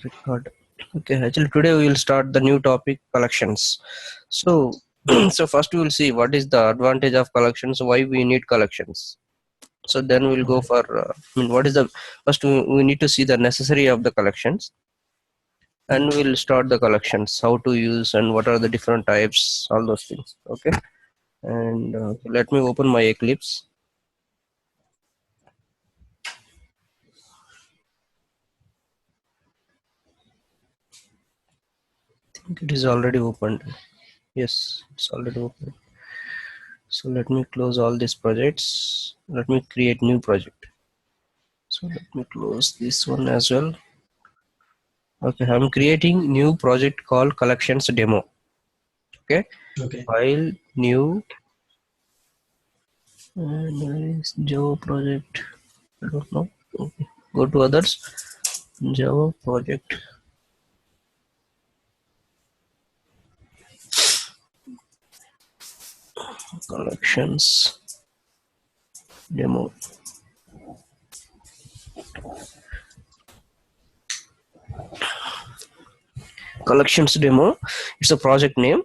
Record. Okay, actually today we will start the new topic, collections. So, so first we will see what is the advantage of collections, why we need collections. So then we'll go Okay. for, what is the first we need to see the necessary of the collections, and we'll start the collections, how to use and what are the different types, all those things. Okay, and let me open my Eclipse. I think it is already opened. Yes, it's already open. So let me close all these projects. Let me create new project. So let me close this one as well. Okay, I'm creating new project called collections demo. Okay, Okay. file new and where is Java project? I don't know. Okay. Go to others. Java project collections demo. Collections demo. It's a project name.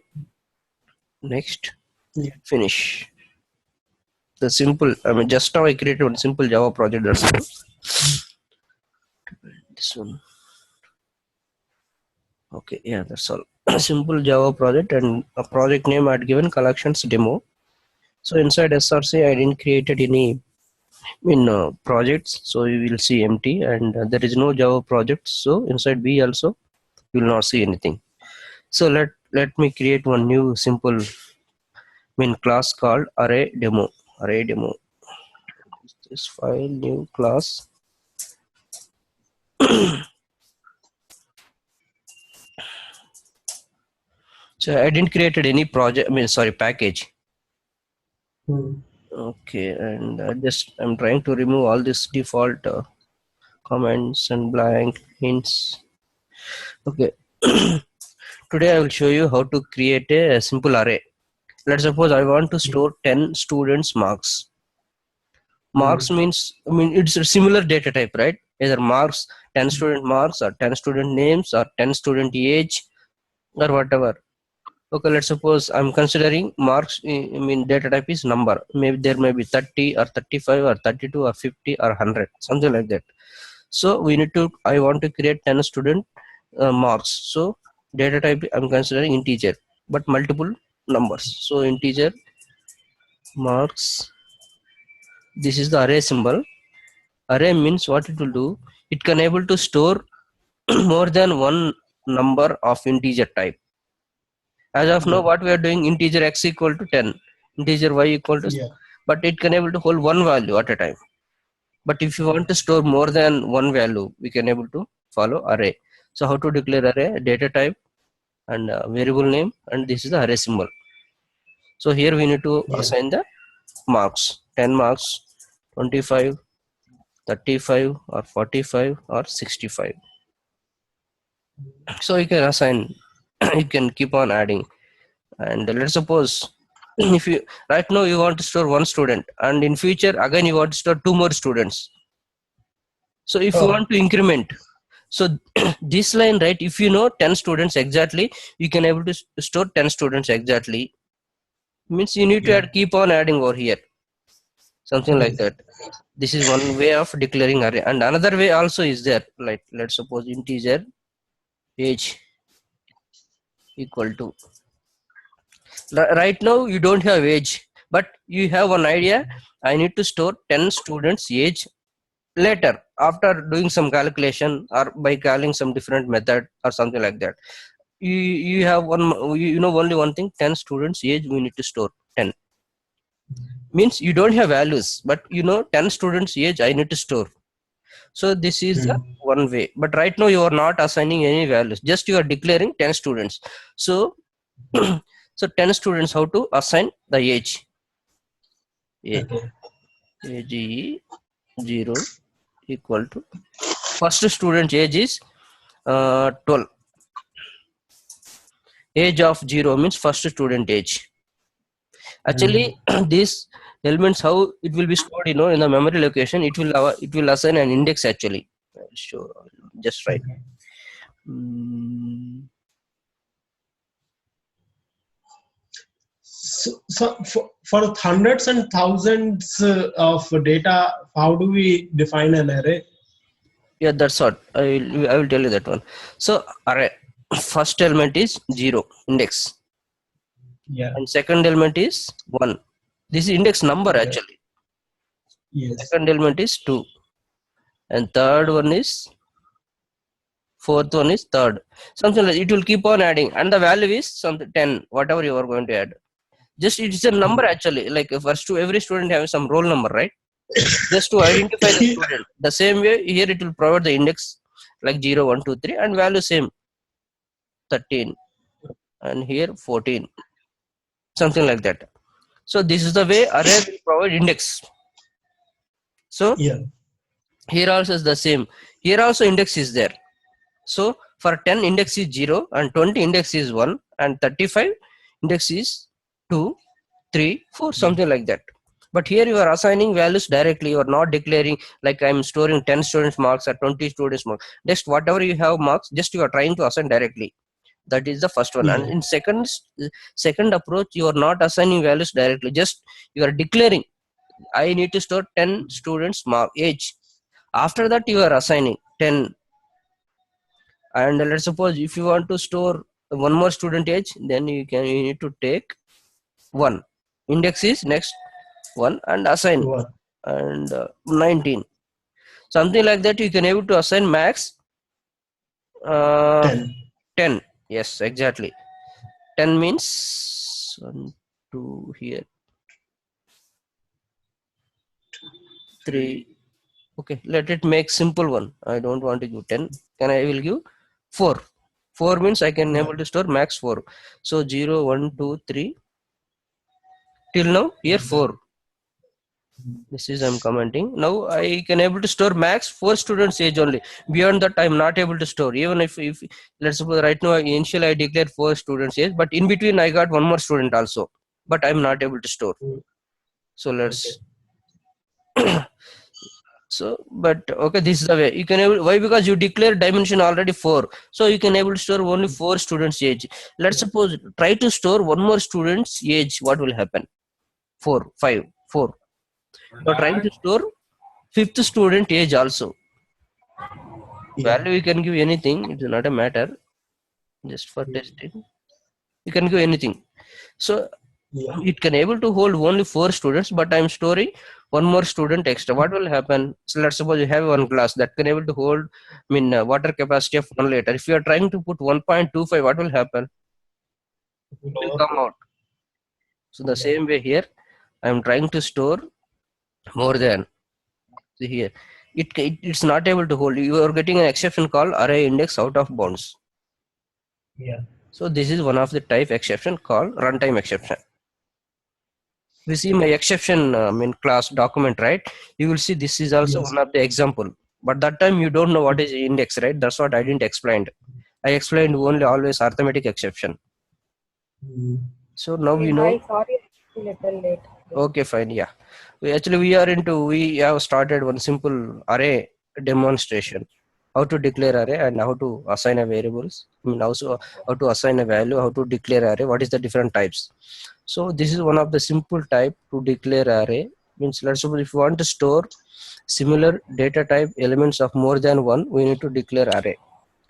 Next, Yeah. finish. The simple. I mean, just now I created one simple Java project. That's all. This one. Okay, yeah, that's all. Simple Java project and a project name I had given collections demo. So inside SRC, I didn't created any projects, so you will see empty, and there is no Java project. So inside B also, you will not see anything. So let me create one new simple class called array demo. Array demo. This file new class. So I didn't created any project. Sorry, package. Hmm. Okay, and I'm trying to remove all this default comments and blank hints. Okay. Today I will show you how to create a simple array. Let's suppose I want to store 10 students marks. Hmm. Marks means, it's a similar data type, right? Either marks, 10 student marks, or 10 student names, or 10 student age, or whatever. Okay, let's suppose I'm considering marks, data type is number. Maybe there may be 30 or 35 or 32 or 50 or 100, something like that. So I want to create 10 student marks. So data type I'm considering integer, but multiple numbers. So integer marks. This is the array symbol. Array means what it will do. It can able to store more than one number of integer type. As of now, Yeah. what we are doing, integer x equal to 10, integer y equal to, Yeah. but it can able to hold one value at a time. But if you want to store more than one value, we can able to follow array. So how to declare array? Data type and variable name, and this is the array symbol. So here we need to Yeah. assign the marks, 10 marks, 25, 35 or 45 or 65. So you can assign, you can keep on adding. And let's suppose if you right now you want to store one student, and in future again you want to store two more students. So if you Oh. want to increment, so this line, right, if you know 10 students exactly, you can able to store 10 students exactly. Means you need to Yeah. keep on adding over here, something like Yes. that. This is one way of declaring array, and another way also is there. Like let's suppose integer age equal to, right now you don't have age, but you have one idea. I need to store 10 students age later after doing some calculation or by calling some different method or something like that. You have one, you know only one thing, 10 students age we need to store 10. Means you don't have values, but 10 students age I need to store. So this is the Hmm. one way, but right now you are not assigning any values, just you are declaring 10 students. So so 10 students, how to assign the age? Okay. age 0 equal to, first student age is 12. Age of 0 means first student age. Actually, Hmm. these elements, how it will be stored, in the memory location, it will assign an index actually. I'll show, just right. Okay. Mm, So for hundreds and thousands of data, how do we define an array? yeah, that's what I will tell you that one. So array first element is 0 index, Yeah. and second element is 1. This is index number Yeah. actually. Yes. Second element is 2, and third one is fourth one is third. Something like it will keep on adding, and the value is something 10, whatever you are going to add. Just it's a number actually. Like first to every student have some roll number, right? Just to identify the student. The same way here it will provide the index like 0, 1, 2, 3, and value same 13, and here 14, something like that. So this is the way array will provide index. So Yeah. here also is the same. Here also index is there. So for 10 index is 0, and 20 index is 1, and 35 index is 2, 3, 4, something like that. But here you are assigning values directly. You are not declaring like I'm storing 10 students marks or 20 students marks. Just whatever you have marks, just you are trying to assign directly. That is the first one. And Yeah. in second approach, you are not assigning values directly. Just you are declaring I need to store 10 students mark age. After that you are assigning 10. And let's suppose if you want to store one more student age, then you need to take 1. Index is next 1 and assign, One. and 19, something like that. You can able to assign max 10. 10. Yes, exactly. 10 means 1, 2 here, 3. Okay, let it make simple one. I don't want to give 10. Can I will give 4. 4 means I can Yeah. able to store max 4. So 0, 1, 2, 3 till now here 4. This is I'm commenting. Now I can able to store max 4 students age only. Beyond that I'm not able to store. Even if let's suppose right now initially I declared 4 students age, but in between I got one more student also, but I'm not able to store. So let's so but okay, this is the way you can able, why? Because you declare dimension already 4, so you can able to store only 4 students age. Let's suppose try to store one more student's age. What will happen? 4, 5, 4. You're trying to store fifth student age also. Yeah. Value you can give anything, it's not a matter. Just for testing you can give anything. So Yeah. it can able to hold only 4 students, but I'm storing one more student extra. What will happen? So let's suppose you have one glass that can able to hold water capacity of 1 liter. If you are trying to put 1.25, what will happen? It will come out. So the same way here I'm trying to store more than. See here it's not able to hold. You are getting an exception called array index out of bounds. Yeah. So this is one of the type exception called runtime exception. We see my exception class document, right? You will see this is also Yes. one of the example. But that time you don't know what is index, right? That's what I didn't explain. I explained only always arithmetic exception. So now we know. Hi, sorry, I'm a little late. Okay, fine. Yeah. We have started one simple array demonstration. How to declare array and how to assign a variables. Also how to assign a value, how to declare array, what is the different types. So this is one of the simple type to declare array. Means let's suppose if you want to store similar data type elements of more than one, we need to declare array.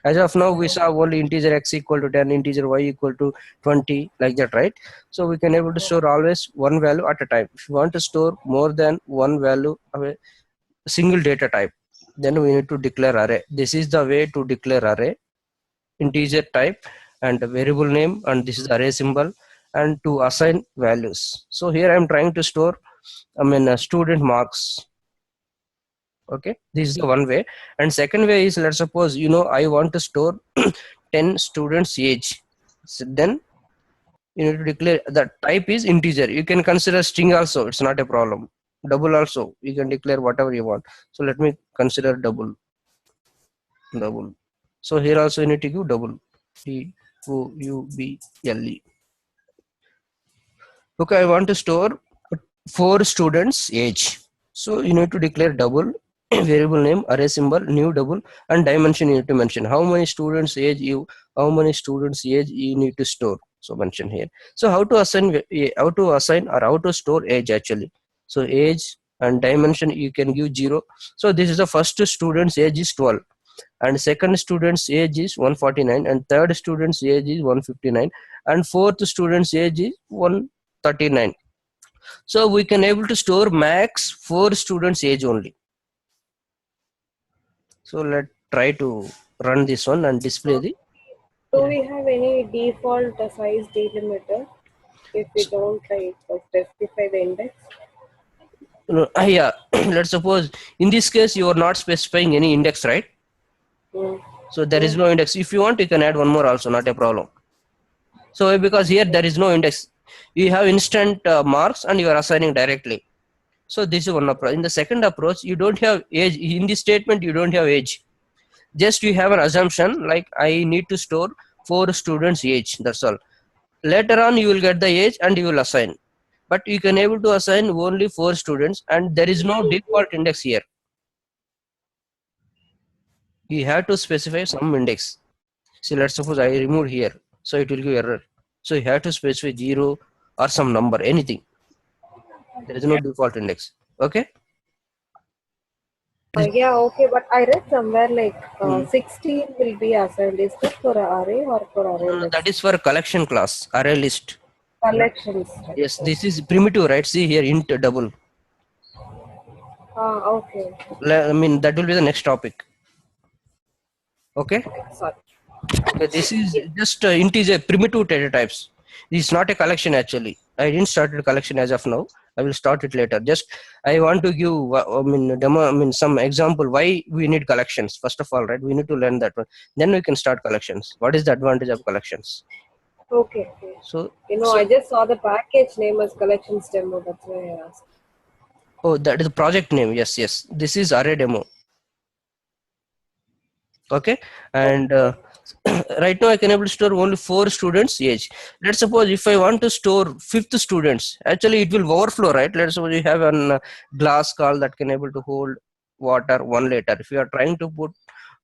As of now, we saw only integer x equal to 10, integer y equal to 20, like that, right? So we can able to store always one value at a time. If you want to store more than one value of a single data type, then we need to declare array. This is the way to declare array: integer type and variable name, and this is array symbol, and to assign values. So here I am trying to store student marks. Okay, this is the one way. And second way is, let's suppose I want to store 10 students age. So then you need to declare the type is integer. You can consider string also, it's not a problem. Double also, you can declare whatever you want. So let me consider double. So here also you need to give double. double. Okay, I want to store 4 students age. So you need to declare double variable name, array symbol, new double, and dimension you need to mention. How many students age you need to store. So mention here. So how to assign or how to store age actually. So age and dimension you can give 0. So this is the first student's age is 12, and second student's age is 149, and third student's age is 159, and fourth student's age is 139. So we can able to store max 4 students age only. So let's try to run this one and display the. Do we have any default size delimiter if we don't like specify the index? Yeah, let's suppose in this case you are not specifying any index, right? So there is no index. If you want, you can add one more also, not a problem. So because here there is no index, you have instant marks and you are assigning directly. So this is one approach. In the second approach, you don't have age. In this statement, you don't have age. Just you have an assumption like I need to store 4 students age. That's all. Later on, you will get the age and you will assign. But you can able to assign only 4 students, and there is no default index here. You have to specify some index. See, let's suppose I remove here, so it will give error. So you have to specify 0 or some number, anything. There is no default index. Okay. Yeah, okay, but I read somewhere like 16 will be assigned. Is that for array or for array list? That is for collection class, array list. Collections. Right? Yes, this is primitive, right? See here, int double. Okay. I mean, that will be the next topic. Okay. Sorry. Okay, this is just integer primitive data types. This is not a collection actually. I didn't start a collection as of now. I will start it later. Just I want to give demo. Some example why we need collections. First of all, right? We need to learn that one. Then we can start collections. What is the advantage of collections? Okay. So I just saw the package name as collections demo. That's why I asked. Oh, that is the project name. Yes. This is array demo. Okay, and right now I can able to store only 4 students age. Let's suppose if I want to store 5th students, actually it will overflow, right? Let's suppose you have a glass call that can able to hold water 1 liter. If you are trying to put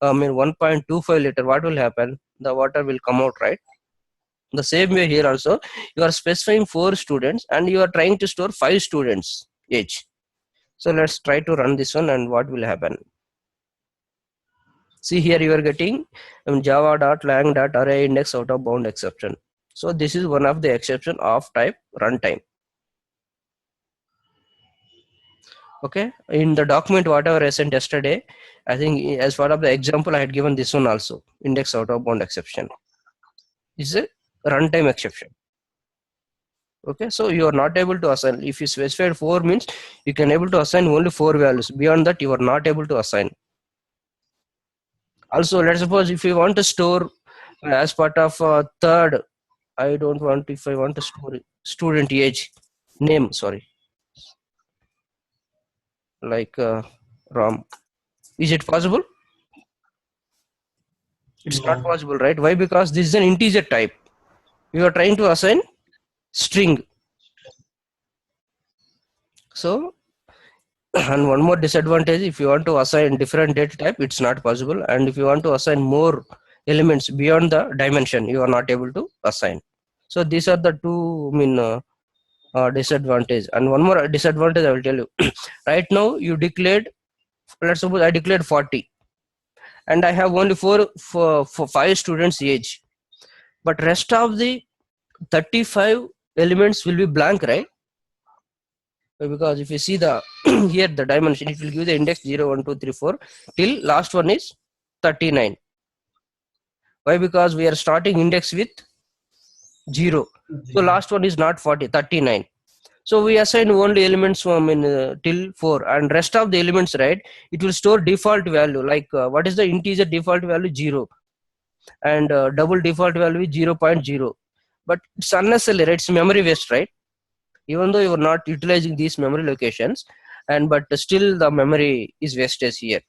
1.25 liter, what will happen? The water will come out, right? The same way here also, you are specifying 4 students and you are trying to store 5 students age. So let's try to run this one and what will happen. See here you are getting java.lang.array index out of bound exception. So this is one of the exception of type runtime. Okay, in the document whatever I sent yesterday, I think as part of the example I had given this one also, index out of bound exception. This is a runtime exception. Okay, so you are not able to assign. If you specified 4 means you can able to assign only 4 values. Beyond that you are not able to assign. Also, let's suppose if you want to store as part of third, I don't want, if I want to store student age name, sorry, like Ram. Is it possible? It's not possible, right? Why? Because this is an integer type. You are trying to assign string. So, and one more disadvantage, if you want to assign different data type, it's not possible. And if you want to assign more elements beyond the dimension, you are not able to assign. So these are the two disadvantage. And one more disadvantage I will tell you. Right now you declared, let's suppose I declared 40 and I have only 5 students age, but rest of the 35 elements will be blank, right? Because if you see the here the dimension, it will give the index 0 1 2 3 4 till last one is 39. Why? Because we are starting index with 0, so last one is not 40, 39. So we assign only elements from till 4, and rest of the elements, right, it will store default value. Like what is the integer default value? 0, and double default value is 0.0. But it's unnecessary, right? It's memory waste, right? Even though you are not utilizing these memory locations, and but still the memory is wastage here.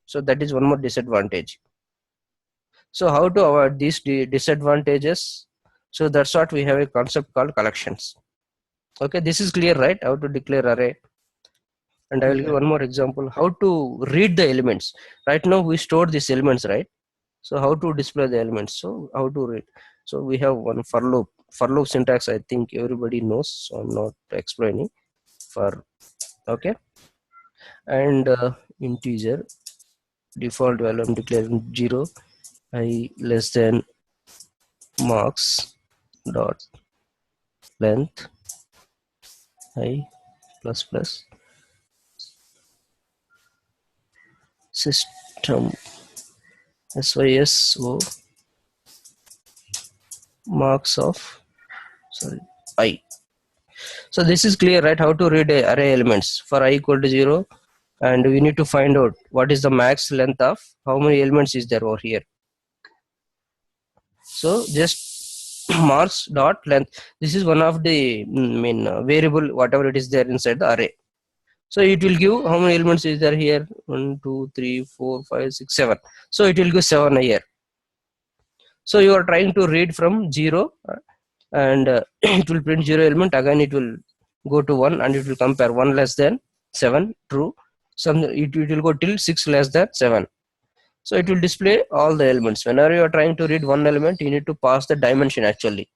So that is one more disadvantage. So how to avoid these disadvantages? So that's what we have a concept called collections. Okay, this is clear, right? How to declare array. And I will give one more example how to read the elements. Right now we store these elements, right? So how to display the elements? So how to read? So we have one for loop. For loop syntax, I think everybody knows, so I'm not explaining. For okay, and integer default value I'm declaring 0, I less than marks dot length I plus plus system syso marks of I. So this is clear, right? How to read array elements for I equal to 0, and we need to find out what is the max length of how many elements is there over here. So just marks dot length. This is one of the variable whatever it is there inside the array. So it will give how many elements is there here? 1, 2, 3, 4, 5, 6, 7. So it will give 7 here. So you are trying to read from 0 and it will print 0 element. Again it will go to 1 and it will compare 1 less than 7, true. It will go till 6 less than 7. So it will display all the elements. Whenever you are trying to read one element, you need to pass the dimension actually.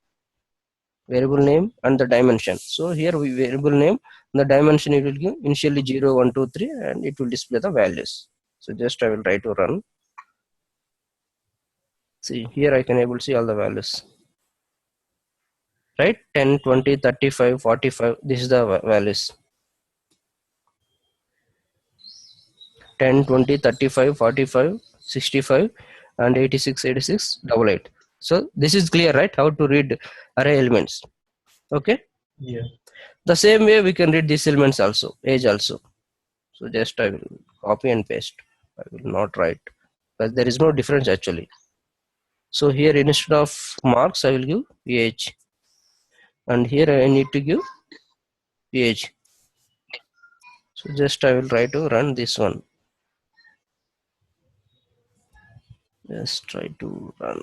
Variable name and the dimension. So here we variable name, the dimension it will give initially 0, 1, 2, 3 and it will display the values. So just I will try to run. See here I can able to see all the values. Right, 10, 20, 35, 45, this is the values. 10, 20, 35, 45, 65 and 86, 86, 88. So this is clear, right? How to read array elements. Okay. Yeah. The same way we can read these elements also, age also. So just I will copy and paste. I will not write, but there is no difference actually. So here instead of marks I will give age, and here I need to give age. So just I will try to run this one. Just try to run.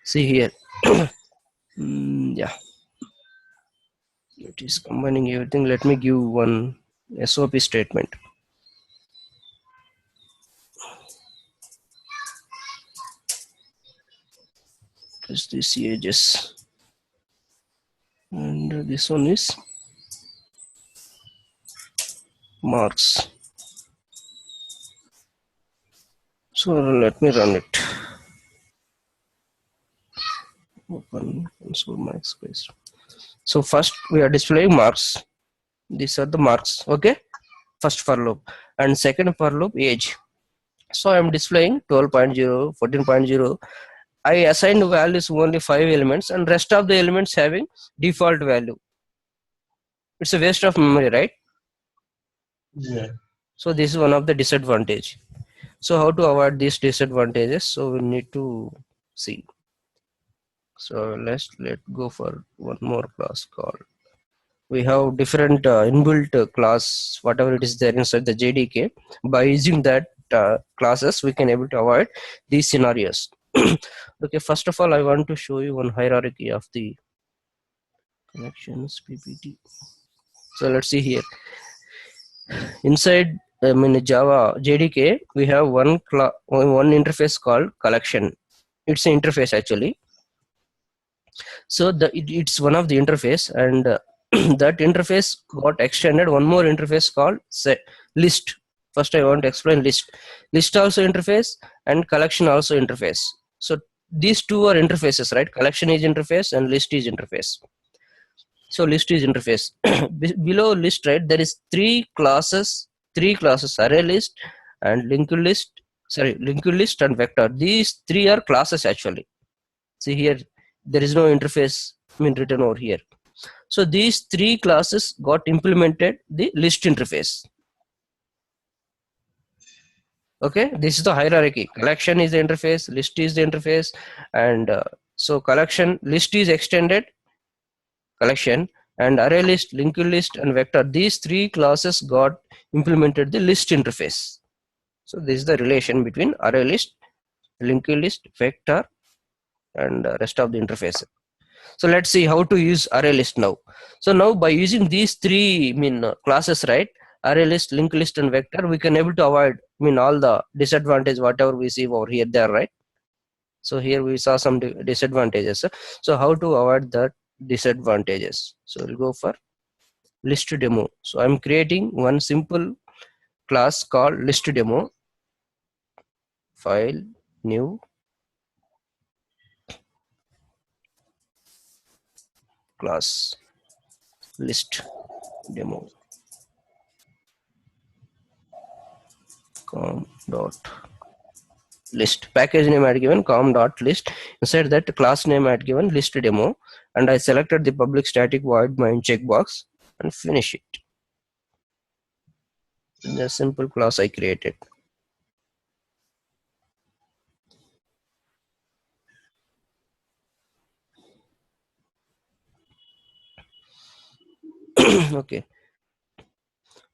See here. Yeah, it is combining everything. Let me give one SOP statement. Is this ages, and this one is marks. So let me run it. Open console max space. So first we are displaying marks. These are the marks. Okay, first for loop, and second for loop age. So I am displaying 12.0, 14.0. I assigned values only 5 elements and rest of the elements having default value. It's a waste of memory, right? Yeah. So this is one of the disadvantage. So how to avoid these disadvantages? So we need to see. So let go for one more class called. We have different inbuilt class, whatever it is there inside the JDK. By using that classes, we can able to avoid these scenarios. Okay, first of all, I want to show you one hierarchy of the connections PPT. So let's see here. Inside Java JDK, we have one interface called collection. It's an interface actually. So it's one of the interface, and that interface got extended one more interface called list. First I want to explain list. List also interface and collection also interface. So these two are interfaces, right? Collection is interface and list is interface. So list is interface. Below list, right, there is three classes, array list and linked list and vector. These three are classes actually. See here, there is no interface written over here. So these three classes got implemented the list interface. Okay, this is the hierarchy. Collection is the interface, list is the interface, and so collection, list is extended collection, and array list, linked list and vector, these three classes got implemented the list interface. So this is the relation between array list, linked list, vector and rest of the interface. So let's see how to use array list now. So now by using these three classes, right, array list, linked list, and vector, we can able to avoid all the disadvantage whatever we see over here there, right? So here we saw some disadvantages. So how to avoid the disadvantages? So we'll go for list demo. So I'm creating one simple class called list demo. File, new, class, list demo, com dot list. Package name I had given com dot list. Inside that class name I had given list demo, and I selected the public static void main checkbox and finish it. The simple class I created. Okay,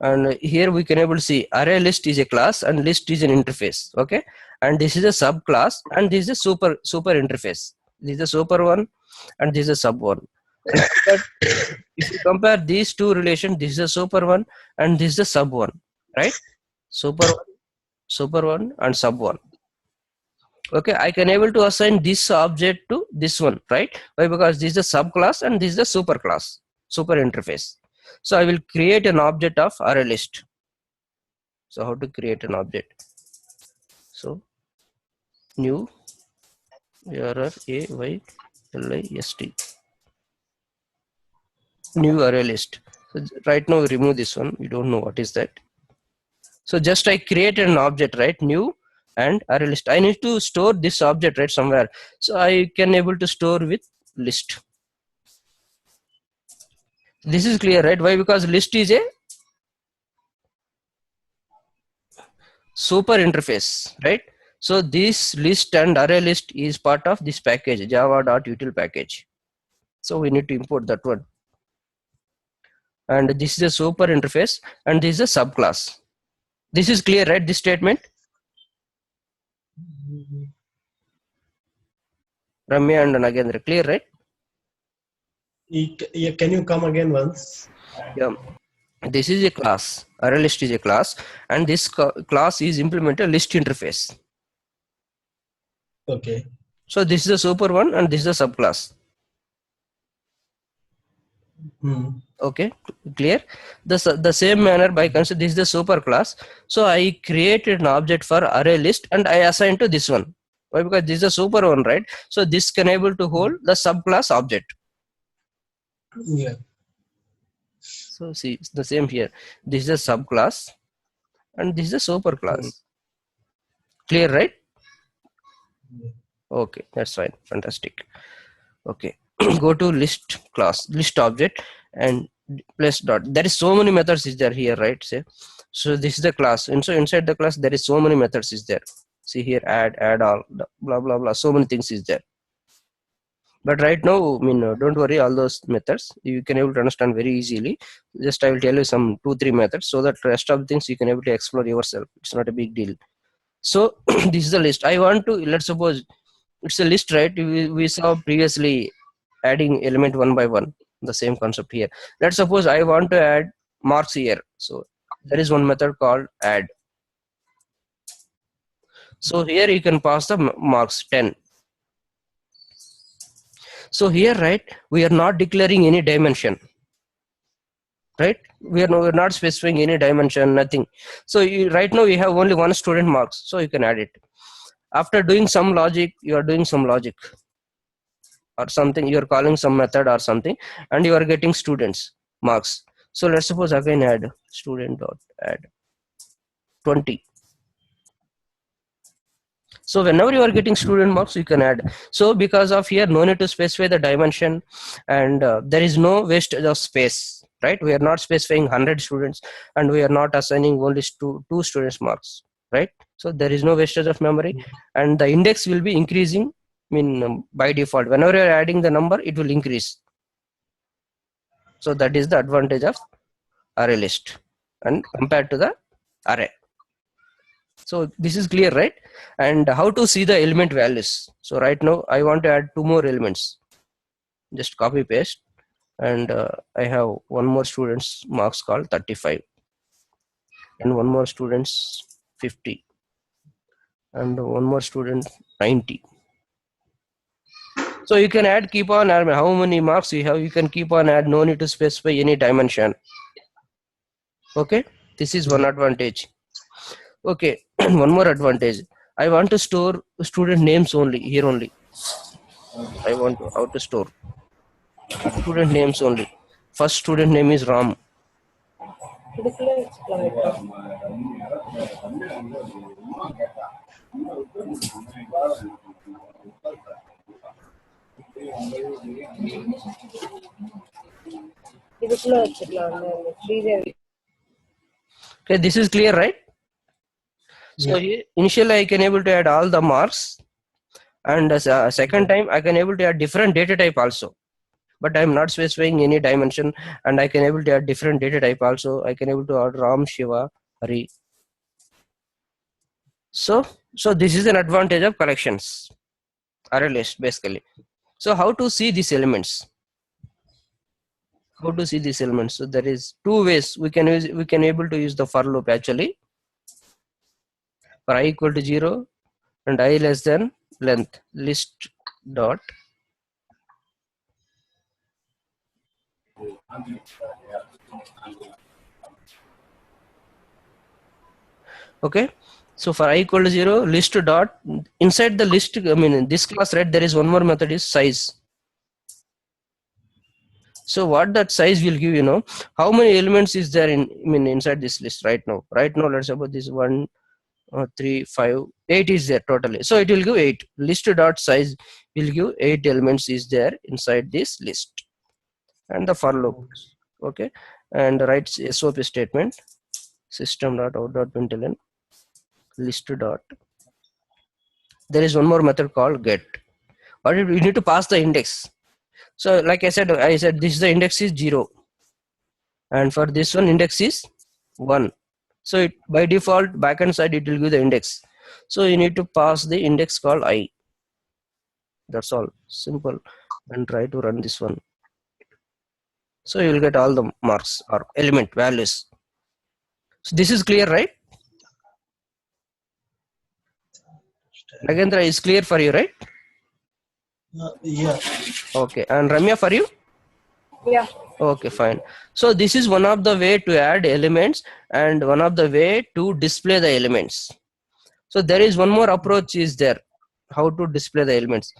and here we can able to see array list is a class and list is an interface. Okay, and this is a subclass and this is a super interface. This is a super one and this is a sub one. But if you compare these two relations, this is a super one and this is a sub one, right? Super one and sub one. Okay, I can able to assign this object to this one, right? Why? Because this is a subclass and this is a super class, super interface. So I will create an object of array list. So how to create an object? So new ARRAYLIST, new array list. So right now we remove this one. We don't know what is that. So just I created an object, right? New and array list. I need to store this object, right, somewhere. So I can able to store with list. This is clear, right? Why? Because list is a super interface, right? So this list and array list is part of this package, java.util package. So we need to import that one. And this is a super interface and this is a subclass. This is clear, right? This statement. Ramya and Nagendra, clear, right? Yeah, can you come again once? Yeah. This is a class. Array list is a class, and this class is implemented list interface. Okay. So this is a super one, and this is a subclass. Okay, clear. The same manner by consider this is the super class. So I created an object for array list, and I assigned to this one. Why? Because this is a super one, right? So this can able to hold the subclass object. Yeah. So see, it's the same here. This is a subclass and this is a super class. Clear, right? Okay, that's fine. Fantastic. Okay, go to list class, list object, and place dot. There is so many methods is there here, right? Say, so this is the class, and so inside the class there is so many methods is there. See here, add all, blah blah blah. So many things is there. But right now, don't worry, all those methods you can able to understand very easily. Just I will tell you some 2-3 methods so that rest of the things you can able to explore yourself. It's not a big deal. So this is the list. I want to, let's suppose it's a list, right? We saw previously adding element one by one, the same concept here. Let's suppose I want to add marks here. So there is one method called add. So here you can pass the marks 10. So here, right, we are not declaring any dimension, right? We're not specifying any dimension, nothing. So right now you have only one student marks, so you can add it. After doing some logic, you are doing some logic or something, you are calling some method or something, and you are getting students marks. So let's suppose again add student dot add 20. So whenever you are getting student marks, you can add. So because of here, no need to specify the dimension, and there is no wastage of space, right? We are not specifying 100 students, and we are not assigning only two students marks, right? So there is no wastage of memory, and the index will be increasing. By default, whenever you are adding the number, it will increase. So that is the advantage of array list, and compared to the array. So this is clear, right? And how to see the element values. So right now I want to add 2 more elements. just copy paste, and I have one more student's marks called 35, and one more student's 50, and one more student 90. So you can add, keep on add how many marks you have, you can keep on add, no need to specify any dimension. Okay, this is one advantage. Okay, one more advantage. I want to store student names only here only. I want to, how to store student names only. First student name is Ram. Display exploiter. இதுக்குள்ள வச்சுக்கலாம் அந்த Sridevi. Okay, this is clear, right? So here, initially I can able to add all the marks, and second time I can able to add different data type also, but I am not specifying any dimension, and I can able to add different data type also. I can able to add Ram, Shiva, Hari. So this is an advantage of collections, array list basically. So how to see these elements? How to see these elements? So there is two ways we can use. We can able to use the for loop actually. For I equal to 0 and I less than length, list dot okay. So for I equal to 0, list dot, inside the list, I mean in this class, right, there is one more method is size. So what that size will give, how many elements is there in, I mean inside this list right now. Right now, let's suppose this 1, 3, 5, 8 is there totally. So it will give 8. List dot size will give 8 elements is there inside this list. And the for loop, okay, and write SOP statement, system dot out dot println list dot. There is one more method called get. But we need to pass the index. So like I said this is the index is 0, and for this one index is 1. So it, by default backend side it will give the index. So you need to pass the index called I. That's all, simple, and try to run this one. So you will get all the marks or element values. So this is clear, right? Nagendra, is clear for you, right? Yeah. Okay, and Ramya, for you? Yeah. Okay, fine. So this is one of the way to add elements and one of the way to display the elements. So there is one more approach is there, how to display the elements.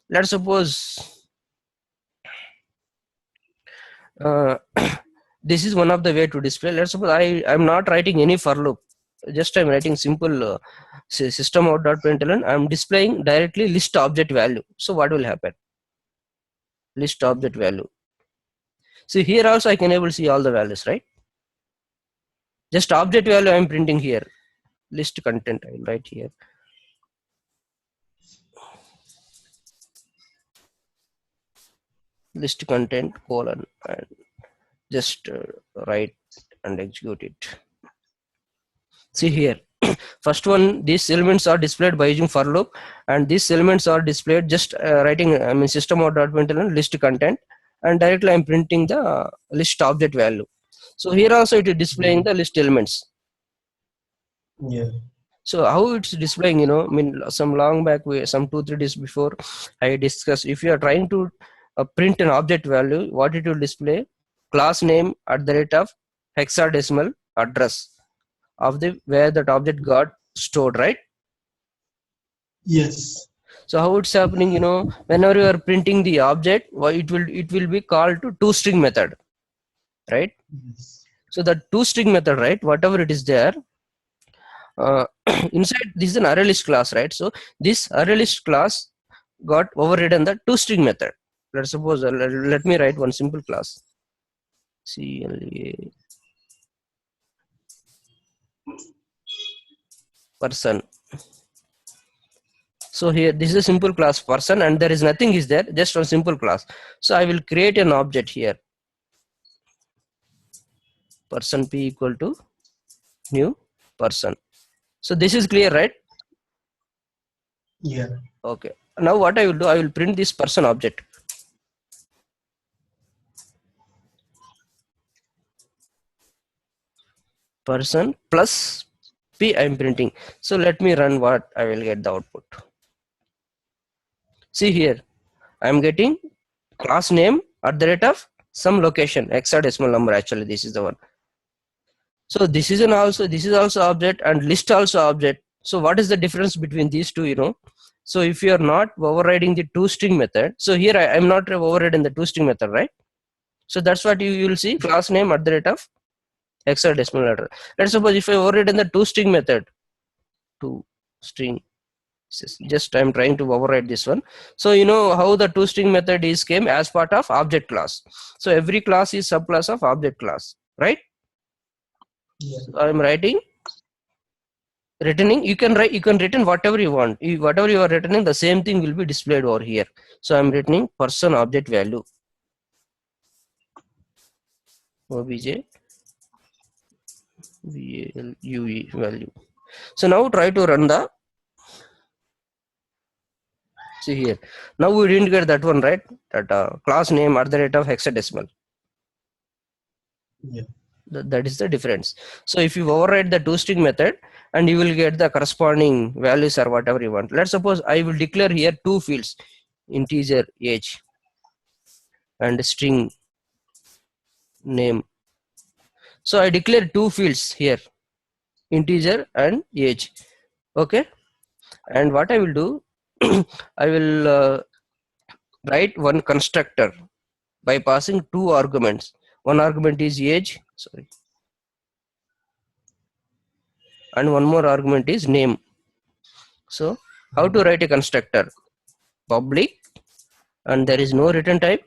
Let's suppose this is one of the way to display. Let's suppose I'm not writing any for loop, just I'm writing simple system out dot println. I'm displaying directly list object value. So what will happen? List object value. See here also I can able to see all the values, right? Just object value I'm printing here. List content I will write here. List content colon, and just write and execute it. See here, first one, these elements are displayed by using for loop, and these elements are displayed just writing system out dot println list content, and directly I'm printing the list object value. So here also it is displaying the list elements. Yeah. So how it's displaying, some long back, some 2-3 days before I discussed, if you are trying to print an object value, what it will display? Class name at the rate of hexadecimal address of the where that object got stored, right? Yes. So how it's happening, whenever you are printing the object, it will be called to toString method, right? Yes. So the toString method, right, whatever it is there, inside this is an array list class, right? So this array list class got overridden the toString method. Let's suppose let me write one simple class, CLA person. So here this is a simple class person, and there is nothing is there, just one simple class. So I will create an object here, person p equal to new person. So this is clear, right? Yeah. Okay. Now what I will do, I will print this person object. person plus p I'm printing. So let me run what I will get the output. See here, I'm getting class name at the rate of some location, hexadecimal number. Actually, this is the one. So this is also object and list also object. So what is the difference between these two? So if you are not overriding the toString method, so here I am not overriding the toString method, right? So that's what you will see, class name at the rate of hexadecimal address. Let's suppose if I override in the toString method, toString, just I'm trying to override this one. So you know how the toString method is came as part of object class. So every class is subclass of object class, right? Yeah. So I'm returning. You can return whatever you want. Whatever you are returning, the same thing will be displayed over here. So I'm returning person object value, obj value value. So now try to run the, see here, now we didn't get that one, right? That class name at the rate of hexadecimal. Yeah. That is the difference. So if you override the toString method, and you will get the corresponding values or whatever you want. Let's suppose I will declare here two fields, integer age and string name. So I declare two fields here, integer and age. Okay, and what I will do, I will write one constructor by passing two arguments. One argument is age, sorry, and one more argument is name. So how to write a constructor? Public, and there is no return type.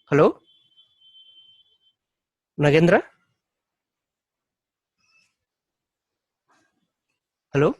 Hello, Nagendra? Hello?